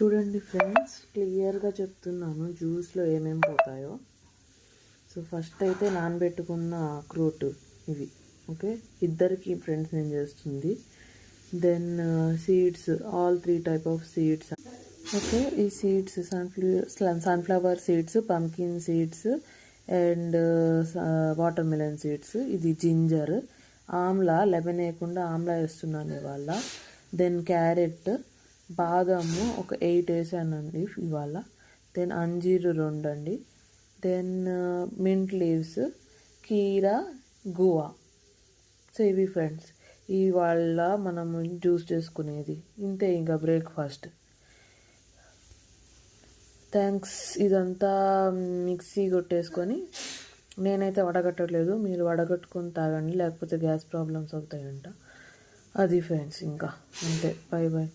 చూడండి ఫ్రెండ్స్, క్లియర్గా చెప్తున్నాను జ్యూస్లో ఏమేమి పోతాయో. సో ఫస్ట్ అయితే నానబెట్టుకున్న అక్రోట్ ఇవి, ఓకే, ఇద్దరికి ఫ్రెండ్స్ నేను చేస్తుంది. Then seeds, all 3 type of seeds, okay. ఈ seeds sunflower seeds, pumpkin seeds and watermelon seeds. ఇది జింజర్, ఆమ్లా, లెమన్ వేయకుండా ఆమ్లా వేస్తున్నాను ఇవాళ. దెన్ క్యారెట్, బాదాము ఒక 8 వేసానండి ఇవాళ. దెన్ అంజీరు 2 అండి. దెన్ మింట్ లీవ్స్, కీరా, గువా. సో ఇవి ఫ్రెండ్స్ ఇవాళ మనము జ్యూస్ చేసుకునేది. ఇంతే ఇంకా బ్రేక్ఫాస్ట్. థ్యాంక్స్. ఇదంతా మిక్సీ కొట్టేసుకొని, నేనైతే వడగట్టట్లేదు, మీరు వడగట్టుకొని తాగండి, లేకపోతే గ్యాస్ ప్రాబ్లమ్స్ అవుతాయంట. అది ఫ్రెండ్స్, ఇంకా అంతే. Bye bye.